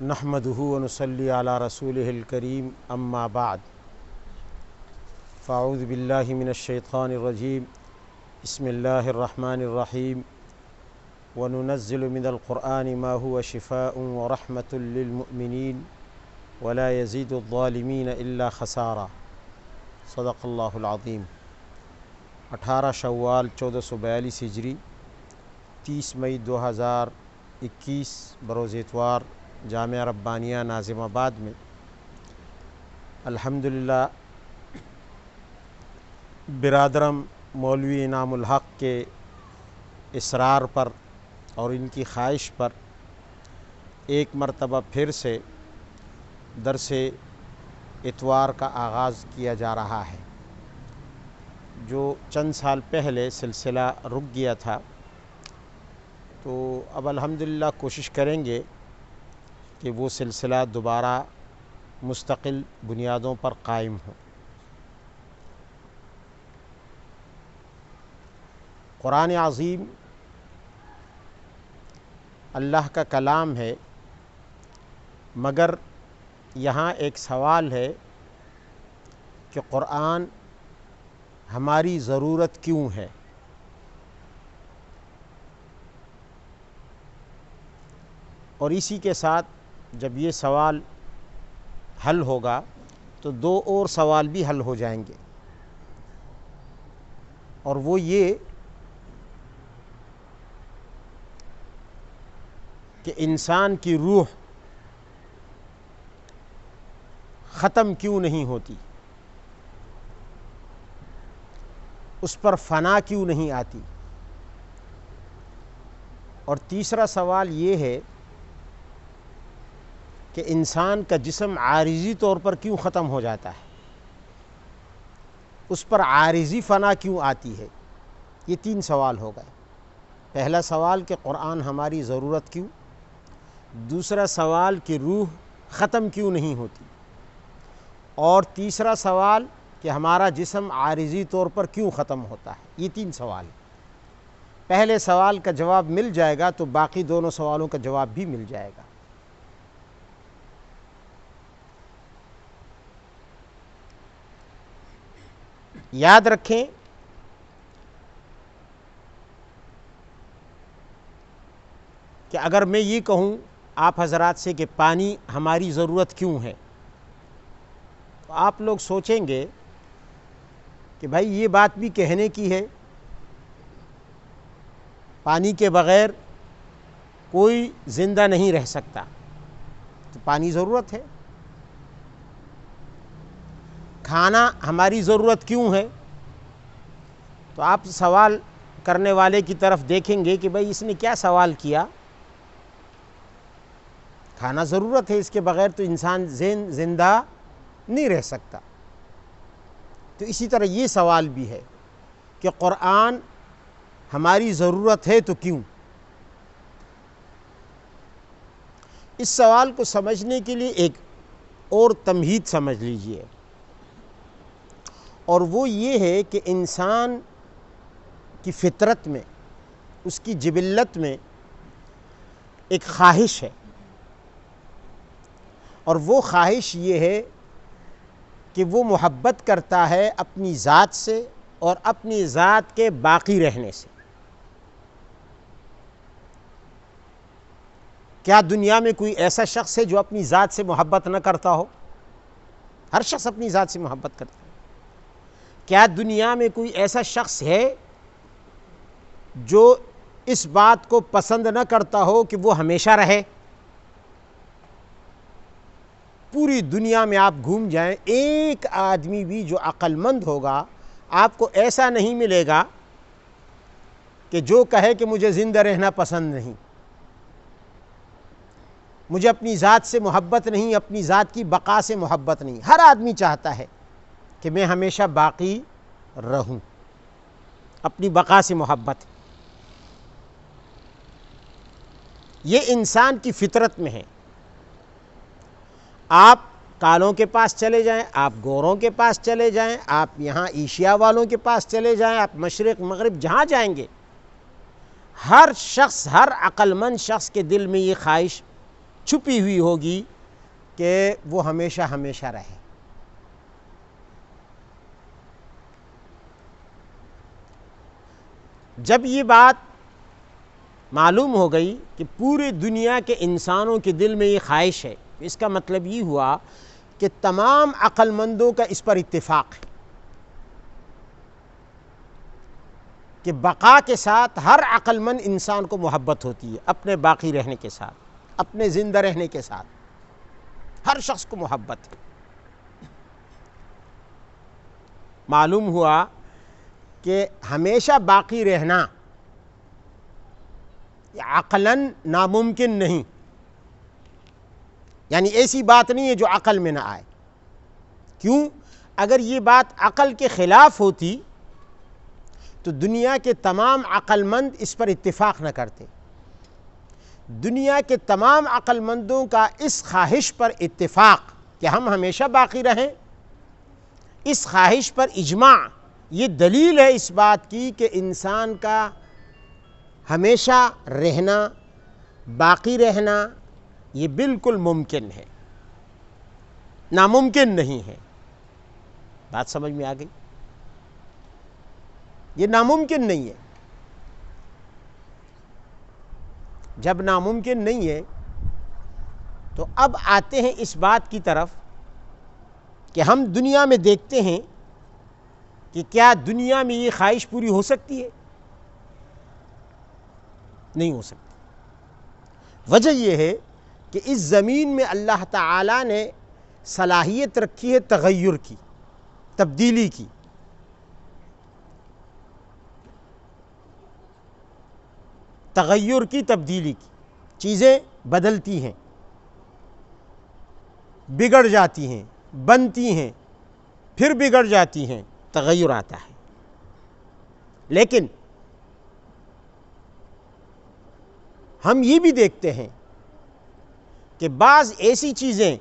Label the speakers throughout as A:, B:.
A: نحمده ونصلي على رسوله الكريم اما بعد فاعوذ بالله من الشيطان الرجيم بسم الله الرحمن الرحيم وننزل من القرآن ما هو شفاء ورحمة للمؤمنين ولا يزيد الظالمين إلا خسارا صدق اللہ العظیم۔ 18 شوال 1442 ہجری، 30 مئی 2021 بروز اتوار، جامعہ ربانیہ ناظم آباد میں الحمدللہ برادرم مولوی انعام الحق کے اصرار پر اور ان کی خواہش پر ایک مرتبہ پھر سے درس اتوار کا آغاز کیا جا رہا ہے۔ جو چند سال پہلے سلسلہ رک گیا تھا، تو اب الحمدللہ کوشش کریں گے کہ وہ سلسلہ دوبارہ مستقل بنیادوں پر قائم ہو۔ قرآن عظیم اللہ کا کلام ہے، مگر یہاں ایک سوال ہے کہ قرآن ہماری ضرورت کیوں ہے؟ اور اسی کے ساتھ جب یہ سوال حل ہوگا تو دو اور سوال بھی حل ہو جائیں گے، اور وہ یہ کہ انسان کی روح ختم کیوں نہیں ہوتی، اس پر فنا کیوں نہیں آتی، اور تیسرا سوال یہ ہے کہ انسان کا جسم عارضی طور پر کیوں ختم ہو جاتا ہے، اس پر عارضی فنا کیوں آتی ہے۔ یہ 3 سوال ہو گئے۔ پہلا سوال کہ قرآن ہماری ضرورت کیوں، دوسرا سوال کہ روح ختم کیوں نہیں ہوتی، اور تیسرا سوال کہ ہمارا جسم عارضی طور پر کیوں ختم ہوتا ہے۔ یہ 3 سوال۔ پہلے سوال کا جواب مل جائے گا تو باقی دونوں سوالوں کا جواب بھی مل جائے گا۔ یاد رکھیں کہ اگر میں یہ کہوں آپ حضرات سے کہ پانی ہماری ضرورت کیوں ہے، تو آپ لوگ سوچیں گے کہ بھائی یہ بات بھی کہنے کی ہے، پانی کے بغیر کوئی زندہ نہیں رہ سکتا، تو پانی ضرورت ہے۔ کھانا ہماری ضرورت کیوں ہے، تو آپ سوال کرنے والے کی طرف دیکھیں گے کہ بھائی اس نے کیا سوال کیا۔ کھانا ضرورت ہے، اس کے بغیر تو انسان زندہ نہیں رہ سکتا۔ تو اسی طرح یہ سوال بھی ہے کہ قرآن ہماری ضرورت ہے تو کیوں؟ اس سوال کو سمجھنے کے لیے ایک اور تمہید سمجھ لیجئے، اور وہ یہ ہے کہ انسان کی فطرت میں، اس کی جبلت میں ایک خواہش ہے، اور وہ خواہش یہ ہے کہ وہ محبت کرتا ہے اپنی ذات سے اور اپنی ذات کے باقی رہنے سے۔ کیا دنیا میں کوئی ایسا شخص ہے جو اپنی ذات سے محبت نہ کرتا ہو؟ ہر شخص اپنی ذات سے محبت کرتا ہے۔ کیا دنیا میں کوئی ایسا شخص ہے جو اس بات کو پسند نہ کرتا ہو کہ وہ ہمیشہ رہے؟ پوری دنیا میں آپ گھوم جائیں، ایک آدمی بھی جو عقل مند ہوگا آپ کو ایسا نہیں ملے گا کہ جو کہے کہ مجھے زندہ رہنا پسند نہیں، مجھے اپنی ذات سے محبت نہیں، اپنی ذات کی بقا سے محبت نہیں۔ ہر آدمی چاہتا ہے کہ میں ہمیشہ باقی رہوں، اپنی بقا سے محبت۔ یہ انسان کی فطرت میں ہے۔ آپ کالوں کے پاس چلے جائیں، آپ گوروں کے پاس چلے جائیں، آپ یہاں ایشیا والوں کے پاس چلے جائیں، آپ مشرق مغرب جہاں جائیں گے، ہر شخص، ہر عقل مند شخص کے دل میں یہ خواہش چھپی ہوئی ہوگی کہ وہ ہمیشہ ہمیشہ رہے۔ جب یہ بات معلوم ہو گئی کہ پوری دنیا کے انسانوں کے دل میں یہ خواہش ہے، اس کا مطلب یہ ہوا کہ تمام عقل مندوں کا اس پر اتفاق ہے کہ بقا کے ساتھ ہر عقل مند انسان کو محبت ہوتی ہے، اپنے باقی رہنے کے ساتھ، اپنے زندہ رہنے کے ساتھ ہر شخص کو محبت ہے۔ معلوم ہوا کہ ہمیشہ باقی رہنا عقلاً ناممکن نہیں، یعنی ایسی بات نہیں ہے جو عقل میں نہ آئے۔ کیوں؟ اگر یہ بات عقل کے خلاف ہوتی تو دنیا کے تمام عقل مند اس پر اتفاق نہ کرتے۔ دنیا کے تمام عقل مندوں کا اس خواہش پر اتفاق کہ ہم ہمیشہ باقی رہیں، اس خواہش پر اجماع، یہ دلیل ہے اس بات کی کہ انسان کا ہمیشہ رہنا، باقی رہنا یہ بالکل ممکن ہے، ناممکن نہیں ہے۔ بات سمجھ میں آ گئی؟ یہ ناممکن نہیں ہے۔ جب ناممکن نہیں ہے تو اب آتے ہیں اس بات کی طرف کہ ہم دنیا میں دیکھتے ہیں کہ کیا دنیا میں یہ خواہش پوری ہو سکتی ہے؟ نہیں ہو سکتی۔ وجہ یہ ہے کہ اس زمین میں اللہ تعالیٰ نے صلاحیت رکھی ہے تغیر کی، تبدیلی کی۔ تغیر کی، تبدیلی کی، چیزیں بدلتی ہیں، بگڑ جاتی ہیں، بنتی ہیں، پھر بگڑ جاتی ہیں، تغیر آتا ہے۔ لیکن ہم یہ بھی دیکھتے ہیں کہ بعض ایسی چیزیں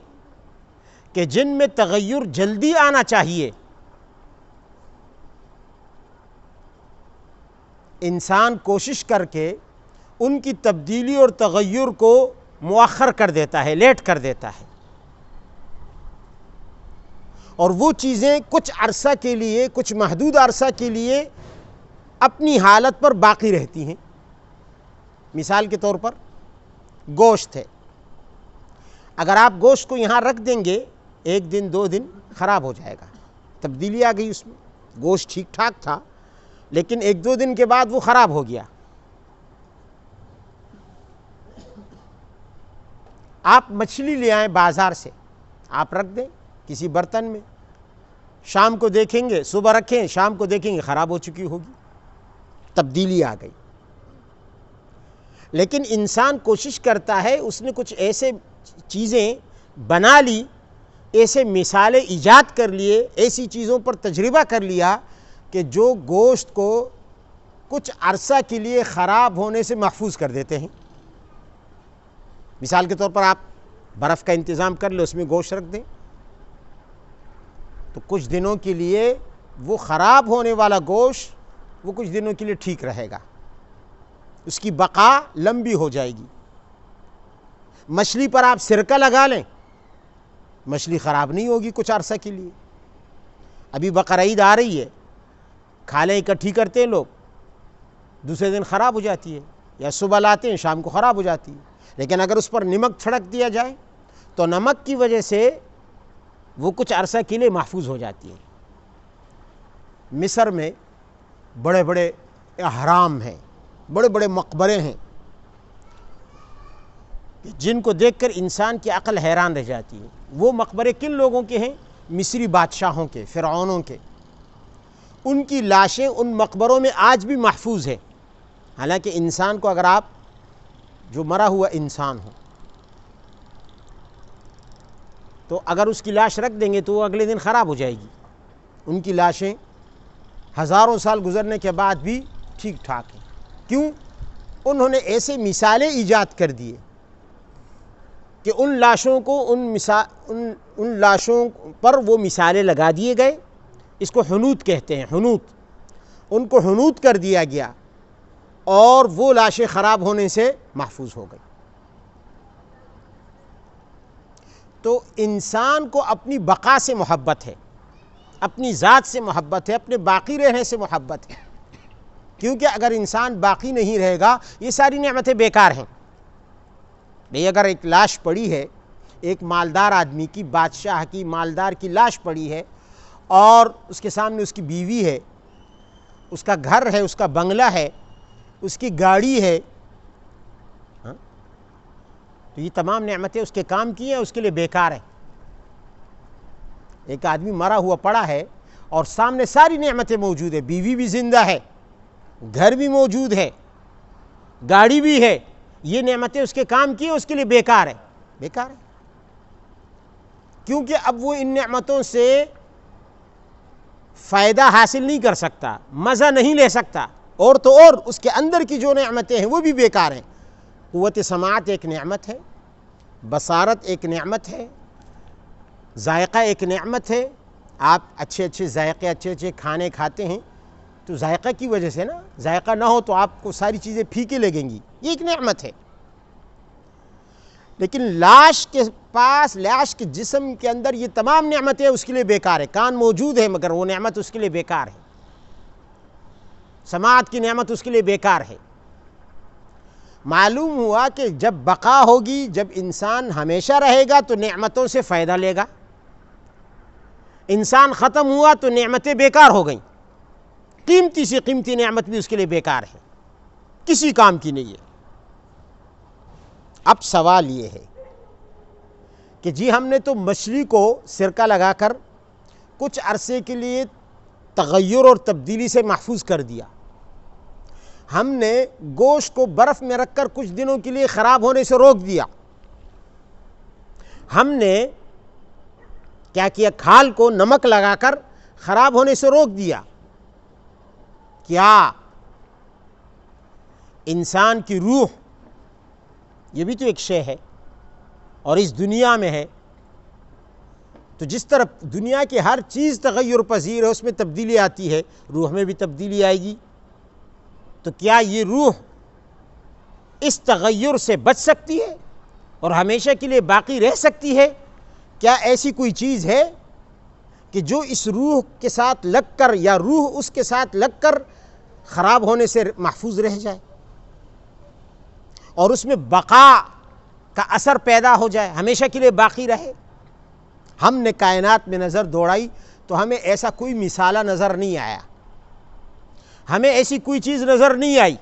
A: کہ جن میں تغیر جلدی آنا چاہیے، انسان کوشش کر کے ان کی تبدیلی اور تغیر کو مؤخر کر دیتا ہے، لیٹ کر دیتا ہے، اور وہ چیزیں کچھ عرصہ کے لیے، کچھ محدود عرصہ کے لیے اپنی حالت پر باقی رہتی ہیں۔ مثال کے طور پر گوشت ہے، اگر آپ گوشت کو یہاں رکھ دیں گے 1 دن 2 دن خراب ہو جائے گا، تبدیلی آ گئی اس میں۔ گوشت ٹھیک ٹھاک تھا لیکن 1-2 دن کے بعد وہ خراب ہو گیا۔ آپ مچھلی لے آئیں بازار سے، آپ رکھ دیں کسی برتن میں، شام کو دیکھیں گے، صبح رکھیں شام کو دیکھیں گے خراب ہو چکی ہوگی، تبدیلی آ گئی۔ لیکن انسان کوشش کرتا ہے، اس نے کچھ ایسے چیزیں بنا لی، ایسے مثالیں ایجاد کر لیے، ایسی چیزوں پر تجربہ کر لیا کہ جو گوشت کو کچھ عرصہ کے لیے خراب ہونے سے محفوظ کر دیتے ہیں۔ مثال کے طور پر آپ برف کا انتظام کر لیں، اس میں گوشت رکھ دیں تو کچھ دنوں کے لیے وہ خراب ہونے والا گوشت وہ کچھ دنوں کے لیے ٹھیک رہے گا، اس کی بقا لمبی ہو جائے گی۔ مچھلی پر آپ سرکہ لگا لیں، مچھلی خراب نہیں ہوگی کچھ عرصہ کے لیے۔ ابھی بقرعید آ رہی ہے، کھالیں اکٹھی کرتے ہیں لوگ، دوسرے دن خراب ہو جاتی ہے، یا صبح لاتے ہیں شام کو خراب ہو جاتی ہے۔ لیکن اگر اس پر نمک چھڑک دیا جائے تو نمک کی وجہ سے وہ کچھ عرصہ کے لیے محفوظ ہو جاتی ہے۔ مصر میں بڑے بڑے اہرام ہیں، بڑے بڑے مقبرے ہیں جن کو دیکھ کر انسان کی عقل حیران رہ جاتی ہے۔ وہ مقبرے کن لوگوں کے ہیں؟ مصری بادشاہوں کے، فرعونوں کے۔ ان کی لاشیں ان مقبروں میں آج بھی محفوظ ہیں۔ حالانکہ انسان کو اگر آپ جو مرا ہوا انسان ہو تو اگر اس کی لاش رکھ دیں گے تو وہ اگلے دن خراب ہو جائے گی۔ ان کی لاشیں ہزاروں سال گزرنے کے بعد بھی ٹھیک ٹھاک ہیں۔ کیوں؟ انہوں نے ایسے مثالیں ایجاد کر دیے کہ ان لاشوں کو ان لاشوں پر وہ مثالیں لگا دیے گئے۔ اس کو حنوط کہتے ہیں، حنوط۔ ان کو حنوط کر دیا گیا اور وہ لاشیں خراب ہونے سے محفوظ ہو گئی۔ تو انسان کو اپنی بقا سے محبت ہے، اپنی ذات سے محبت ہے، اپنے باقی رہنے سے محبت ہے، کیونکہ اگر انسان باقی نہیں رہے گا یہ ساری نعمتیں بیکار ہیں۔ بھئی اگر ایک لاش پڑی ہے، ایک مالدار آدمی کی، بادشاہ کی، مالدار کی لاش پڑی ہے، اور اس کے سامنے اس کی بیوی ہے، اس کا گھر ہے، اس کا بنگلہ ہے، اس کی گاڑی ہے، تو یہ تمام نعمتیں اس کے کام کی ہیں، اس کے لیے بیکار ہیں۔ ایک آدمی مرا ہوا پڑا ہے اور سامنے ساری نعمتیں موجود ہیں، بیوی بھی زندہ ہے، گھر بھی موجود ہے، گاڑی بھی ہے، یہ نعمتیں اس کے کام کی ہیں، اس کے لیے بیکار ہے، بیکار ہے، کیونکہ اب وہ ان نعمتوں سے فائدہ حاصل نہیں کر سکتا، مزہ نہیں لے سکتا، اور تو اور اس کے اندر کی جو نعمتیں ہیں وہ بھی بیکار ہیں۔ قوت سماعت ایک نعمت ہے، بصارت ایک نعمت ہے، ذائقہ ایک نعمت ہے۔ آپ اچھے اچھے ذائقے، اچھے اچھے کھانے کھاتے ہیں تو ذائقہ کی وجہ سے نا، ذائقہ نہ ہو تو آپ کو ساری چیزیں پھیکے لگیں گی، یہ ایک نعمت ہے۔ لیکن لاش کے پاس، لاش کے جسم کے اندر یہ تمام نعمتیں اس کے لیے بیکار ہے۔ کان موجود ہے مگر وہ نعمت اس کے لیے بیکار ہے، سماعت کی نعمت اس کے لیے بیکار ہے۔ معلوم ہوا کہ جب بقا ہوگی، جب انسان ہمیشہ رہے گا تو نعمتوں سے فائدہ لے گا، انسان ختم ہوا تو نعمتیں بیکار ہو گئیں، قیمتی سے قیمتی نعمت بھی اس کے لیے بیکار ہے، کسی کام کی نہیں ہے۔ اب سوال یہ ہے کہ جی ہم نے تو مچھلی کو سرکہ لگا کر کچھ عرصے کے لیے تغیر اور تبدیلی سے محفوظ کر دیا، ہم نے گوشت کو برف میں رکھ کر کچھ دنوں کے لیے خراب ہونے سے روک دیا، ہم نے کیا کیا، کھال کو نمک لگا کر خراب ہونے سے روک دیا۔ کیا انسان کی روح، یہ بھی تو ایک شے ہے اور اس دنیا میں ہے، تو جس طرح دنیا کی ہر چیز تغیر پذیر ہے، اس میں تبدیلی آتی ہے، روح میں بھی تبدیلی آئے گی۔ تو کیا یہ روح اس تغیر سے بچ سکتی ہے اور ہمیشہ کے لیے باقی رہ سکتی ہے؟ کیا ایسی کوئی چیز ہے کہ جو اس روح کے ساتھ لگ کر یا روح اس کے ساتھ لگ کر خراب ہونے سے محفوظ رہ جائے اور اس میں بقا کا اثر پیدا ہو جائے، ہمیشہ کے لیے باقی رہے؟ ہم نے کائنات میں نظر دوڑائی تو ہمیں ایسا کوئی مثالہ نظر نہیں آیا، ہمیں ایسی کوئی چیز نظر نہیں آئی۔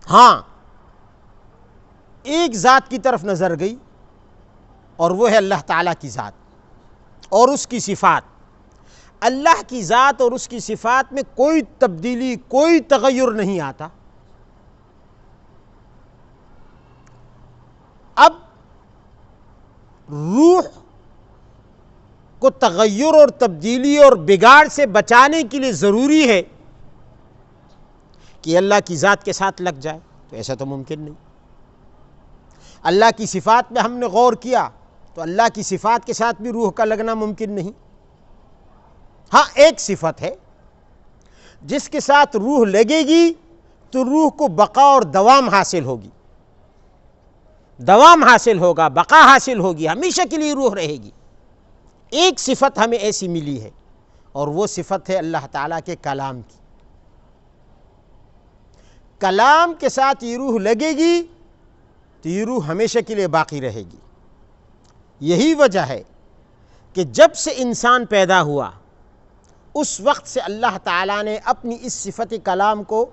A: ہاں ایک ذات کی طرف نظر گئی اور وہ ہے اللہ تعالیٰ کی ذات اور اس کی صفات۔ اللہ کی ذات اور اس کی صفات میں کوئی تبدیلی، کوئی تغیر نہیں آتا۔ اب روح کو تغیر اور تبدیلی اور بگاڑ سے بچانے کے لیے ضروری ہے کہ اللہ کی ذات کے ساتھ لگ جائے، تو ایسا تو ممکن نہیں۔ اللہ کی صفات میں ہم نے غور کیا تو اللہ کی صفات کے ساتھ بھی روح کا لگنا ممکن نہیں۔ ہاں ایک صفت ہے جس کے ساتھ روح لگے گی تو روح کو بقا اور دوام حاصل ہوگی، دوام حاصل ہوگا، بقا حاصل ہوگی، ہمیشہ کے لیے روح رہے گی۔ ایک صفت ہمیں ایسی ملی ہے اور وہ صفت ہے اللہ تعالیٰ کے کلام کی۔ کلام کے ساتھ یہ روح لگے گی تو یہ روح ہمیشہ کے لیے باقی رہے گی۔ یہی وجہ ہے کہ جب سے انسان پیدا ہوا اس وقت سے اللہ تعالیٰ نے اپنی اس صفت کلام کو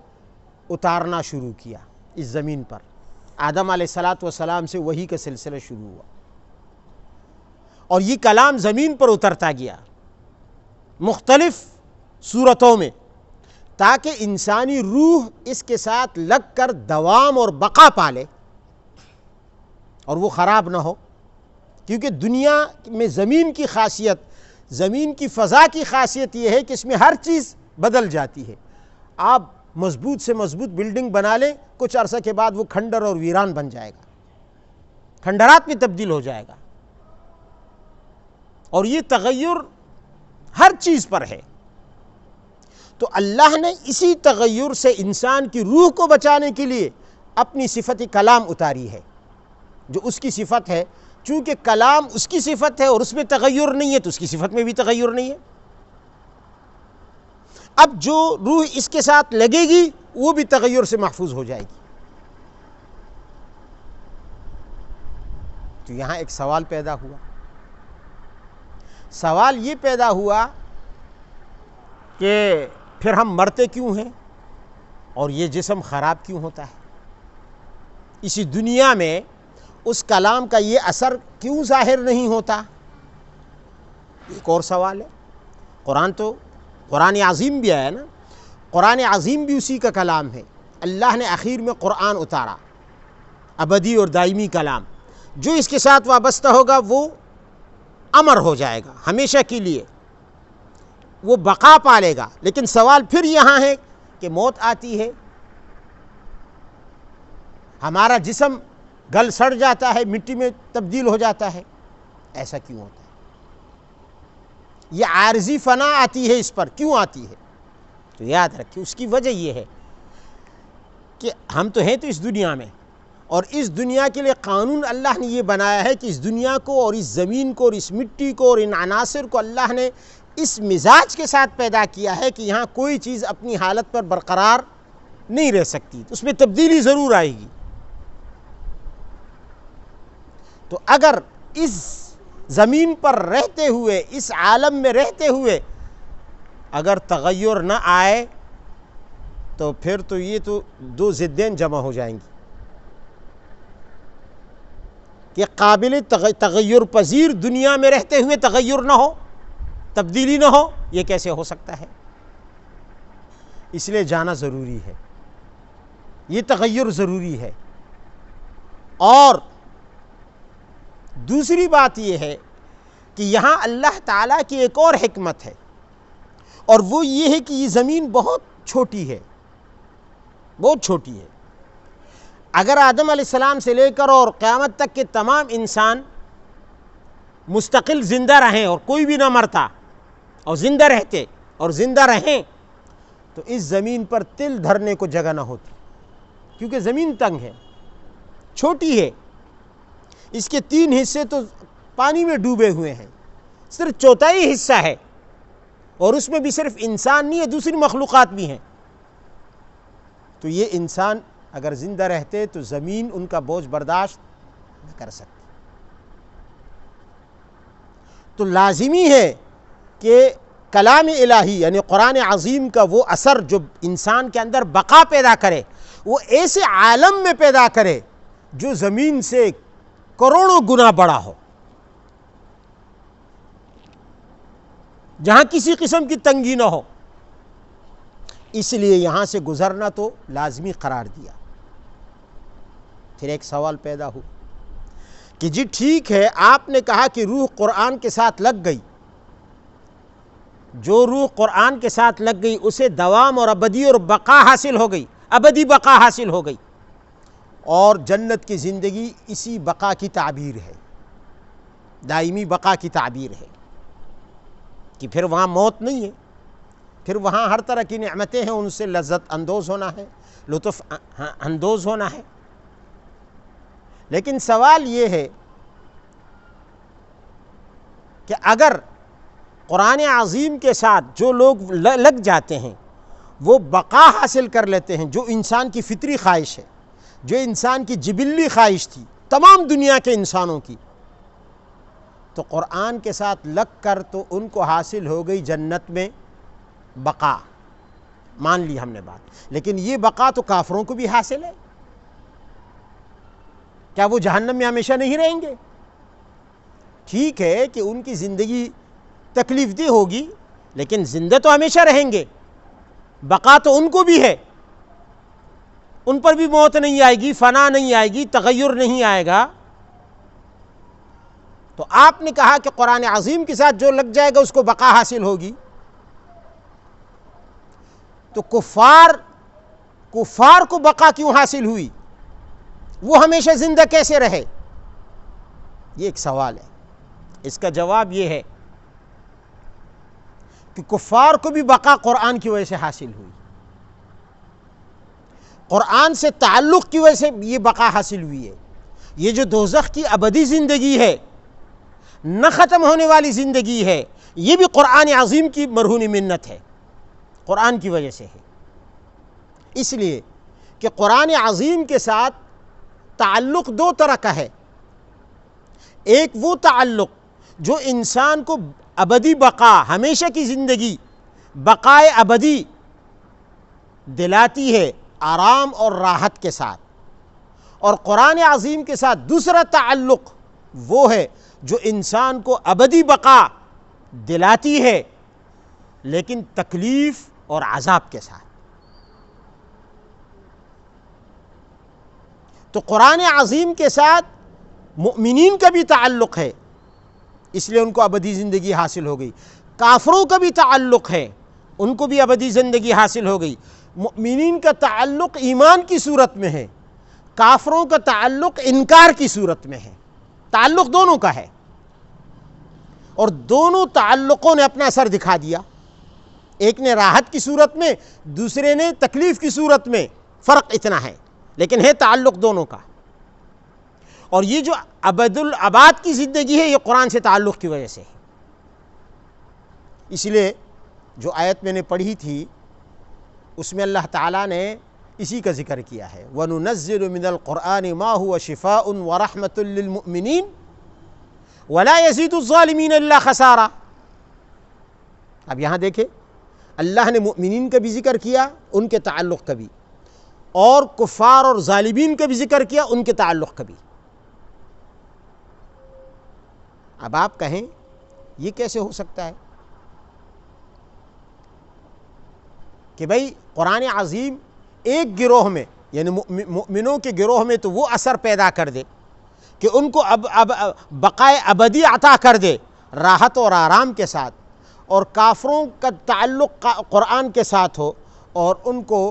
A: اتارنا شروع کیا اس زمین پر۔ آدم علیہ السلام سے وحی کا سلسلہ شروع ہوا اور یہ کلام زمین پر اترتا گیا مختلف صورتوں میں، تاکہ انسانی روح اس کے ساتھ لگ کر دوام اور بقا پالے اور وہ خراب نہ ہو۔ کیونکہ دنیا میں زمین کی خاصیت، زمین کی فضا کی خاصیت یہ ہے کہ اس میں ہر چیز بدل جاتی ہے۔ آپ مضبوط سے مضبوط بلڈنگ بنا لیں، کچھ عرصہ کے بعد وہ کھنڈر اور ویران بن جائے گا، کھنڈرات میں تبدیل ہو جائے گا، اور یہ تغیر ہر چیز پر ہے۔ تو اللہ نے اسی تغیر سے انسان کی روح کو بچانے کے لیے اپنی صفت کلام اتاری ہے جو اس کی صفت ہے، چونکہ کلام اس کی صفت ہے اور اس میں تغیر نہیں ہے تو اس کی صفت میں بھی تغیر نہیں ہے۔ اب جو روح اس کے ساتھ لگے گی وہ بھی تغیر سے محفوظ ہو جائے گی۔ تو یہاں ایک سوال پیدا ہوا، سوال یہ پیدا ہوا کہ پھر ہم مرتے کیوں ہیں اور یہ جسم خراب کیوں ہوتا ہے؟ اسی دنیا میں اس کلام کا یہ اثر کیوں ظاہر نہیں ہوتا؟ ایک اور سوال ہے۔ قرآن عظیم بھی آیا نا، قرآن عظیم بھی اسی کا کلام ہے۔ اللہ نے آخر میں قرآن اتارا، ابدی اور دائمی کلام، جو اس کے ساتھ وابستہ ہوگا وہ امر ہو جائے گا ہمیشہ کے لیے، وہ بقا پالے گا۔ لیکن سوال پھر یہاں ہے کہ موت آتی ہے، ہمارا جسم گل سڑ جاتا ہے، مٹی میں تبدیل ہو جاتا ہے، ایسا کیوں ہوتا ہے؟ یہ عارضی فنا آتی ہے، اس پر کیوں آتی ہے؟ تو یاد رکھیں اس کی وجہ یہ ہے کہ ہم تو ہیں تو اس دنیا میں، اور اس دنیا کے لیے قانون اللہ نے یہ بنایا ہے کہ اس دنیا کو اور اس زمین کو اور اس مٹی کو اور ان عناصر کو اللہ نے اس مزاج کے ساتھ پیدا کیا ہے کہ یہاں کوئی چیز اپنی حالت پر برقرار نہیں رہ سکتی، اس میں تبدیلی ضرور آئے گی۔ تو اگر اس زمین پر رہتے ہوئے، اس عالم میں رہتے ہوئے اگر تغیر نہ آئے تو پھر تو یہ تو دو ضدیں جمع ہو جائیں گی کہ قابل تغیر پذیر دنیا میں رہتے ہوئے تغیر نہ ہو، تبدیلی نہ ہو، یہ کیسے ہو سکتا ہے؟ اس لیے جانا ضروری ہے، یہ تغیر ضروری ہے۔ اور دوسری بات یہ ہے کہ یہاں اللہ تعالیٰ کی ایک اور حکمت ہے، اور وہ یہ ہے کہ یہ زمین بہت چھوٹی ہے، بہت چھوٹی ہے۔ اگر آدم علیہ السلام سے لے کر اور قیامت تک کے تمام انسان مستقل زندہ رہیں اور کوئی بھی نہ مرتا اور زندہ رہتے اور زندہ رہیں تو اس زمین پر تل دھرنے کو جگہ نہ ہوتی، کیونکہ زمین تنگ ہے، چھوٹی ہے، اس کے 3 حصے تو پانی میں ڈوبے ہوئے ہیں، صرف چوتھائی حصہ ہے، اور اس میں بھی صرف انسان نہیں ہے، دوسری مخلوقات بھی ہیں۔ تو یہ انسان اگر زندہ رہتے تو زمین ان کا بوجھ برداشت نہ کر سکتی۔ تو لازمی ہے کہ کلام الہی یعنی قرآن عظیم کا وہ اثر جو انسان کے اندر بقا پیدا کرے، وہ ایسے عالم میں پیدا کرے جو زمین سے کروڑوں گنا بڑا ہو، جہاں کسی قسم کی تنگی نہ ہو۔ اس لیے یہاں سے گزرنا تو لازمی قرار دیا۔ پھر ایک سوال پیدا ہو کہ جی ٹھیک ہے، آپ نے کہا کہ روح قرآن کے ساتھ لگ گئی، جو روح قرآن کے ساتھ لگ گئی اسے دوام اور ابدی اور بقا حاصل ہو گئی، ابدی بقا حاصل ہو گئی، اور جنت کی زندگی اسی بقا کی تعبیر ہے، دائمی بقا کی تعبیر ہے کہ پھر وہاں موت نہیں ہے، پھر وہاں ہر طرح کی نعمتیں ہیں، ان سے لذت اندوز ہونا ہے، لطف اندوز ہونا ہے۔ لیکن سوال یہ ہے کہ اگر قرآن عظیم کے ساتھ جو لوگ لگ جاتے ہیں وہ بقا حاصل کر لیتے ہیں، جو انسان کی فطری خواہش ہے، جو انسان کی جبلی خواہش تھی تمام دنیا کے انسانوں کی، تو قرآن کے ساتھ لگ کر تو ان کو حاصل ہو گئی جنت میں بقا، مان لی ہم نے بات۔ لیکن یہ بقا تو کافروں کو بھی حاصل ہے، کیا وہ جہنم میں ہمیشہ نہیں رہیں گے؟ ٹھیک ہے کہ ان کی زندگی تکلیف دہ ہوگی، لیکن زندہ تو ہمیشہ رہیں گے، بقا تو ان کو بھی ہے، ان پر بھی موت نہیں آئے گی، فنا نہیں آئے گی، تغیر نہیں آئے گا۔ تو آپ نے کہا کہ قرآن عظیم کے ساتھ جو لگ جائے گا اس کو بقا حاصل ہوگی، تو کفار کو بقا کیوں حاصل ہوئی؟ وہ ہمیشہ زندہ کیسے رہے؟ یہ ایک سوال ہے۔ اس کا جواب یہ ہے کہ کفار کو بھی بقا قرآن کی وجہ سے حاصل ہوئی، قرآن سے تعلق کی وجہ سے یہ بقا حاصل ہوئی ہے۔ یہ جو دوزخ کی ابدی زندگی ہے، نہ ختم ہونے والی زندگی ہے، یہ بھی قرآن عظیم کی مرہون منت ہے، قرآن کی وجہ سے ہے۔ اس لیے کہ قرآن عظیم کے ساتھ تعلق دو طرح کا ہے۔ ایک وہ تعلق جو انسان کو ابدی بقا، ہمیشہ کی زندگی، بقائے ابدی دلاتی ہے آرام اور راحت کے ساتھ، اور قرآن عظیم کے ساتھ دوسرا تعلق وہ ہے جو انسان کو ابدی بقا دلاتی ہے لیکن تکلیف اور عذاب کے ساتھ۔ تو قرآن عظیم کے ساتھ مؤمنین کا بھی تعلق ہے، اس لیے ان کو ابدی زندگی حاصل ہو گئی۔ کافروں کا بھی تعلق ہے، ان کو بھی ابدی زندگی حاصل ہو گئی۔ مؤمنین کا تعلق ایمان کی صورت میں ہے، کافروں کا تعلق انکار کی صورت میں ہے۔ تعلق دونوں کا ہے، اور دونوں تعلقوں نے اپنا اثر دکھا دیا، ایک نے راحت کی صورت میں، دوسرے نے تکلیف کی صورت میں۔ فرق اتنا ہے، لیکن ہے تعلق دونوں کا۔ اور یہ جو ابد الاباد کی زندگی ہے، یہ قرآن سے تعلق کی وجہ سے ہے۔ اس لیے جو آیت میں نے پڑھی تھی اس میں اللہ تعالیٰ نے اسی کا ذکر کیا ہے، وَنُنَزِّلُ مِنَ الْقُرْآنِ مَا هُوَ شِفَاءٌ وَرَحْمَةٌ لِّلْمُؤْمِنِينَ وَلَا يَزِيدُ الظَّالِمِينَ إِلَّا خَسَارًا۔ اب یہاں دیکھیں، اللہ نے مؤمنین کا بھی ذکر کیا، ان کے تعلق کا بھی، اور کفار اور ظالمین کا بھی ذکر کیا، ان کے تعلق کا بھی۔ اب آپ کہیں یہ کیسے ہو سکتا ہے کہ بھئی قرآن عظیم ایک گروہ میں، یعنی مؤمنوں کے گروہ میں تو وہ اثر پیدا کر دے کہ ان کو اب بقائے ابدی عطا کر دے راحت اور آرام کے ساتھ، اور کافروں کا تعلق قرآن کے ساتھ ہو اور ان کو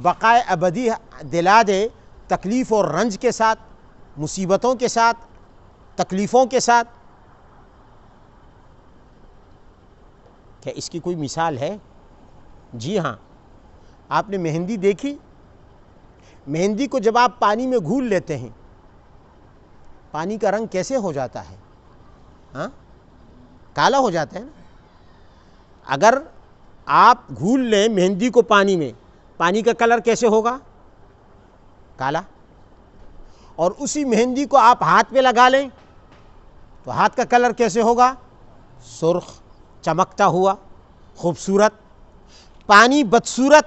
A: بقائے ابدی دلا دے تکلیف اور رنج کے ساتھ، مصیبتوں کے ساتھ، تکلیفوں کے ساتھ۔ کیا اس کی کوئی مثال ہے؟ جی ہاں، آپ نے مہندی دیکھی؟ مہندی کو جب آپ پانی میں گھول لیتے ہیں، پانی کا رنگ کیسے ہو جاتا ہے؟ ہاں، کالا ہو جاتا ہے نا۔ اگر آپ گھول لیں مہندی کو پانی میں، پانی کا کلر کیسے ہوگا؟ کالا۔ اور اسی مہندی کو آپ ہاتھ پہ لگا لیں تو ہاتھ کا کلر کیسے ہوگا؟ سرخ، چمکتا ہوا، خوبصورت۔ پانی بدصورت،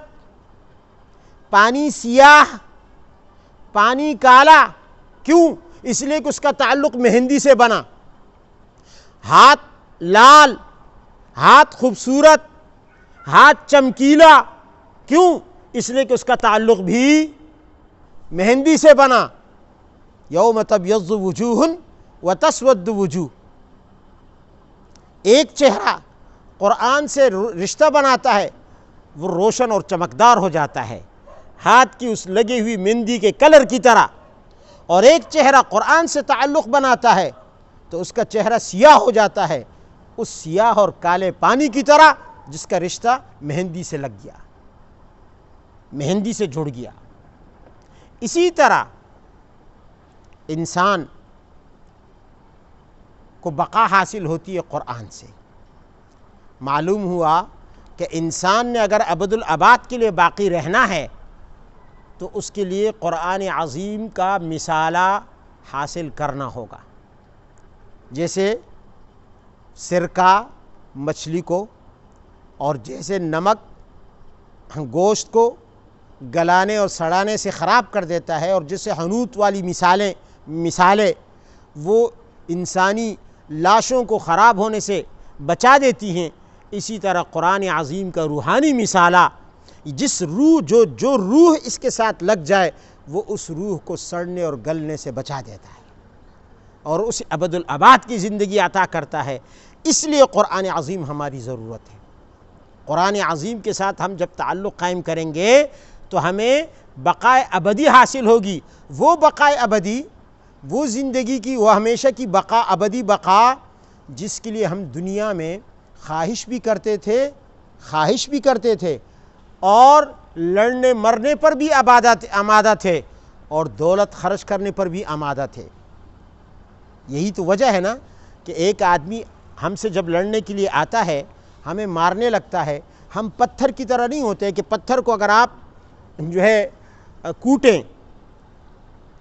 A: پانی سیاہ، پانی کالا، کیوں؟ اس لیے کہ اس کا تعلق مہندی سے بنا۔ ہاتھ لال، ہاتھ خوبصورت، ہاتھ چمکیلا، کیوں؟ اس لیے کہ اس کا تعلق بھی مہندی سے بنا۔ یوم تبیض وجوہ وتسود وجوہ۔ ایک چہرہ قرآن سے رشتہ بناتا ہے، وہ روشن اور چمکدار ہو جاتا ہے ہاتھ کی اس لگی ہوئی مہندی کے کلر کی طرح، اور ایک چہرہ قرآن سے تعلق بناتا ہے تو اس کا چہرہ سیاہ ہو جاتا ہے، اس سیاہ اور کالے پانی کی طرح جس کا رشتہ مہندی سے لگ گیا، مہندی سے جڑ گیا۔ اسی طرح انسان کو بقا حاصل ہوتی ہے قرآن سے۔ معلوم ہوا کہ انسان نے اگر ابد الاباد کے لیے باقی رہنا ہے تو اس کے لیے قرآن عظیم کا مثالہ حاصل کرنا ہوگا۔ جیسے سرکہ مچھلی کو، اور جیسے نمک گوشت کو گلانے اور سڑانے سے خراب کر دیتا ہے، اور جیسے حنوط والی مثالیں وہ انسانی لاشوں کو خراب ہونے سے بچا دیتی ہیں، اسی طرح قرآن عظیم کا روحانی مثالہ، جس روح جو روح اس کے ساتھ لگ جائے وہ اس روح کو سڑنے اور گلنے سے بچا دیتا ہے اور اس ابد الاباد کی زندگی عطا کرتا ہے۔ اس لیے قرآن عظیم ہماری ضرورت ہے۔ قرآن عظیم کے ساتھ ہم جب تعلق قائم کریں گے تو ہمیں بقائے ابدی حاصل ہوگی۔ وہ بقائے ابدی، وہ زندگی کی، وہ ہمیشہ کی بقا، ابدی بقا، جس کے لیے ہم دنیا میں خواہش بھی کرتے تھے اور لڑنے مرنے پر بھی آمادہ تھے، اور دولت خرچ کرنے پر بھی آمادہ تھے۔ یہی تو وجہ ہے نا کہ ایک آدمی ہم سے جب لڑنے کے لیے آتا ہے، ہمیں مارنے لگتا ہے، ہم پتھر کی طرح نہیں ہوتے کہ پتھر کو اگر آپ جو ہے کوٹیں،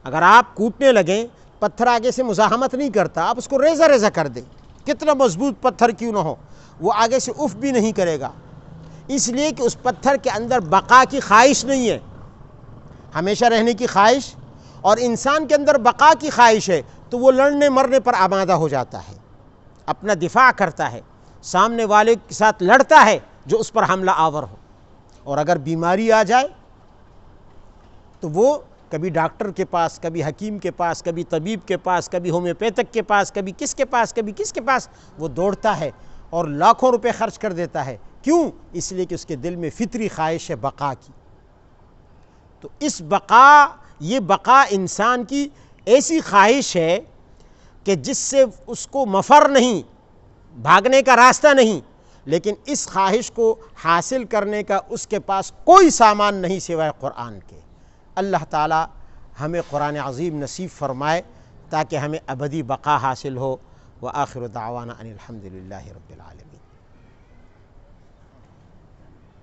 A: اگر آپ کوٹنے لگیں، پتھر آگے سے مزاحمت نہیں کرتا، آپ اس کو ریزہ ریزہ کر دیں، کتنا مضبوط پتھر کیوں نہ ہو، وہ آگے سے اف بھی نہیں کرے گا، اس لیے کہ اس پتھر کے اندر بقا کی خواہش نہیں ہے، ہمیشہ رہنے کی خواہش، اور انسان کے اندر بقا کی خواہش ہے تو وہ لڑنے مرنے پر آمادہ ہو جاتا ہے، اپنا دفاع کرتا ہے، سامنے والے کے ساتھ لڑتا ہے جو اس پر حملہ آور ہو، اور اگر بیماری آ جائے تو وہ کبھی ڈاکٹر کے پاس، کبھی حکیم کے پاس، کبھی طبیب کے پاس، کبھی ہومیوپیتھک کے پاس، کبھی کس کے پاس، کبھی کس کے پاس وہ دوڑتا ہے اور لاکھوں روپے خرچ کر دیتا ہے۔ کیوں؟ اس لیے کہ اس کے دل میں فطری خواہش ہے بقا کی۔ تو اس بقا، یہ بقا انسان کی ایسی خواہش ہے کہ جس سے اس کو مفر نہیں، بھاگنے کا راستہ نہیں، لیکن اس خواہش کو حاصل کرنے کا اس کے پاس کوئی سامان نہیں سوائے قرآن کے۔ اللہ تعالی ہمیں قرآن عظیم نصیب فرمائے تاکہ ہمیں ابدی بقا حاصل ہو۔ وآخر دعوانا ان الحمد للہ رب العالمین۔